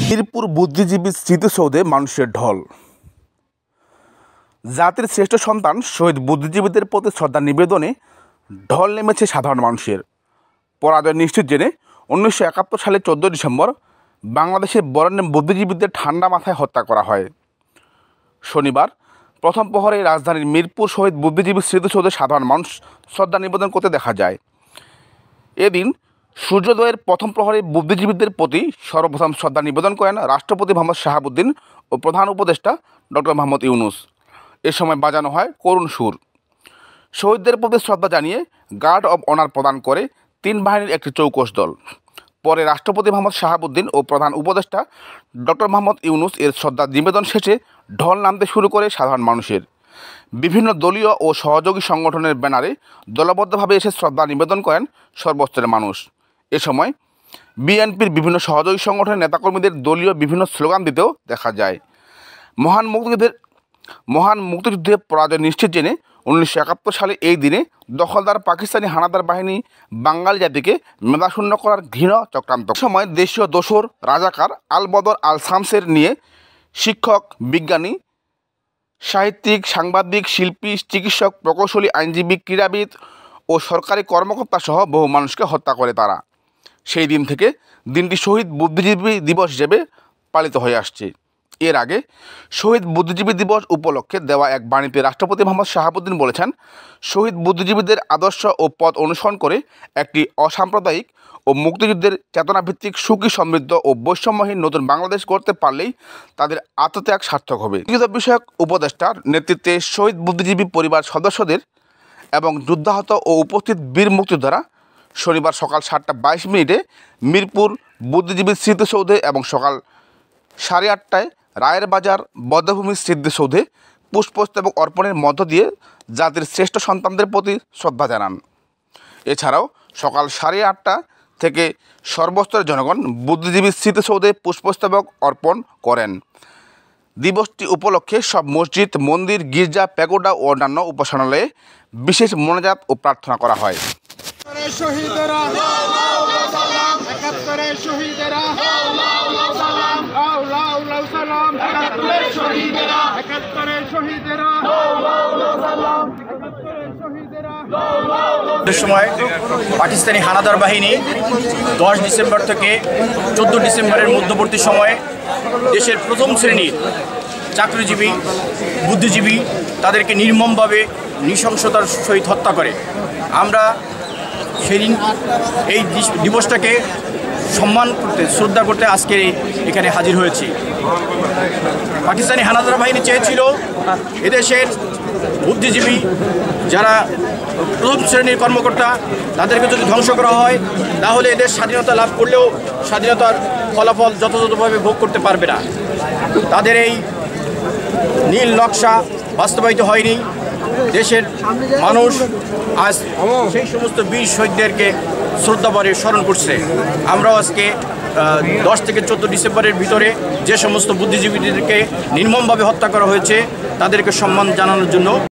মিরপুর বুদ্ধিজীবী স্মৃতিসৌধে মানুষের ঢল। জাতির শ্রেষ্ঠ সন্তান শহীদ বুদ্ধিজীবীদের প্রতি শ্রদ্ধা নিবেদনে ঢল নেমেছে সাধারণ মানুষের। পরাজয় নিশ্চিত জেনে 1971 সালে 14 ডিসেম্বর বাংলাদেশের বরেণ্য বুদ্ধিজীবীদের ঠান্ডা মাথায় হত্যা করা হয়। শনিবার প্রথম প্রহরে রাজধানীর মিরপুর শহীদ বুদ্ধিজীবী স্মৃতিসৌধে সাধারণ মানুষ শ্রদ্ধা নিবেদন করতে দেখা যায়। এদিন সূর্যোদয়ের প্রথম প্রহরে বুদ্ধিজীবীদের প্রতি সর্বপ্রথম শ্রদ্ধা নিবেদন করেন রাষ্ট্রপতি মোহাম্মদ শাহাবুদ্দিন ও প্রধান উপদেষ্টা ডক্টর মোহাম্মদ ইউনূস। এ সময় বাজানো হয় করুণ সুর। শহীদদের প্রতি শ্রদ্ধা জানিয়ে গার্ড অব অনার প্রদান করে 3 বাহিনীর একটি চৌকস দল। পরে রাষ্ট্রপতি মোহাম্মদ শাহাবুদ্দিন ও প্রধান উপদেষ্টা ডক্টর মোহাম্মদ ইউনূস এর শ্রদ্ধা নিবেদন শেষে ঢল নামতে শুরু করে সাধারণ মানুষের। বিভিন্ন দলীয় ও সহযোগী সংগঠনের ব্যানারে দলবদ্ধভাবে এসে শ্রদ্ধা নিবেদন করেন সর্বস্তরের মানুষ। এ সময় বিএনপির বিভিন্ন সহযোগী সংগঠনের নেতাকর্মীদের দলীয় বিভিন্ন স্লোগান দিতেও দেখা যায়। মহান মুক্তিযুদ্ধে পরাজয় নিশ্চিত জেনে 1971 সালে এই দিনে দখলদার পাকিস্তানি হানাদার বাহিনী বাঙালি জাতিকে মেধাশূন্য করার ঘৃণ চক্রান্ত সময় দেশীয় দোসর রাজাকার আল বদর আল শামসের নিয়ে শিক্ষক, বিজ্ঞানী, সাহিত্যিক, সাংবাদিক, শিল্পী, চিকিৎসক, প্রকৌশলী, আইনজীবী, ক্রীড়াবিদ ও সরকারি কর্মকর্তা সহ বহু মানুষকে হত্যা করে তারা। সেই দিন থেকে দিনটি শহীদ বুদ্ধিজীবী দিবস হিসেবে পালিত হয়ে আসছে। এর আগে শহীদ বুদ্ধিজীবী দিবস উপলক্ষে দেওয়া এক বাণীতে রাষ্ট্রপতি মোহাম্মদ শাহাবুদ্দিন বলেছেন, শহীদ বুদ্ধিজীবীদের আদর্শ ও পথ অনুসরণ করে একটি অসাম্প্রদায়িক ও মুক্তিযুদ্ধের চেতনাভিত্তিক সুখী, সমৃদ্ধ ও বৈষম্যহীন নতুন বাংলাদেশ গড়তে পারলেই তাদের আত্মত্যাগ সার্থক হবে। মুক্তিযুদ্ধ বিষয়ক উপদেষ্টার নেতৃত্বে শহীদ বুদ্ধিজীবী পরিবার সদস্যদের এবং যুদ্ধাহত ও উপস্থিত বীর মুক্তিযোদ্ধারা শনিবার সকাল 7:22 মিরপুর বুদ্ধিজীবী স্মৃতিসৌধে এবং সকাল 8:30 রায়ের বাজার বদ্ধভূমি স্মৃতিসৌধে পুষ্পস্তবক অর্পণের মধ্য দিয়ে জাতির শ্রেষ্ঠ সন্তানদের প্রতি শ্রদ্ধা জানান। এছাড়াও সকাল 8:30 থেকে সর্বস্তরের জনগণ বুদ্ধিজীবী স্মৃতিসৌধে পুষ্পস্তবক অর্পণ করেন। দিবসটি উপলক্ষে সব মসজিদ, মন্দির, গির্জা, প্যাগোডা ও অন্যান্য উপাসনালয়ে বিশেষ মোনাজাত ও প্রার্থনা করা হয়। সময় পাকিস্তানি হানাদার বাহিনী 10 ডিসেম্বর থেকে 14 ডিসেম্বরের মধ্যবর্তী সময়ে দেশের প্রথম শ্রেণীর চাকরিজীবী, বুদ্ধিজীবী তাদেরকে নির্মমভাবে নৃশংসতার সহিত হত্যা করে। আমরা সেদিন এই দিবসটাকে সম্মান করতে, শ্রদ্ধা করতে আজকে এখানে হাজির হয়েছি। পাকিস্তানি হানাদার বাহিনী চেয়েছিল এদেশের বুদ্ধিজীবী যারা প্রথম শ্রেণীর কর্মকর্তা তাদেরকে যদি ধ্বংস করা হয় তাহলে এদের স্বাধীনতা লাভ করলেও স্বাধীনতার ফলাফল যথাযথভাবে ভোগ করতে পারবে না। তাদের এই নীল নকশা বাস্তবায়িত হয়নি। দেশের মানুষ আজ সেই সমস্ত বীর শহীদদেরকে শ্রদ্ধাভরে স্মরণ করছে। আমরাও আজকে 10 থেকে 14 ডিসেম্বরের ভিতরে যে সমস্ত বুদ্ধিজীবীদেরকে নির্মমভাবে হত্যা করা হয়েছে তাদেরকে সম্মান জানানোর জন্য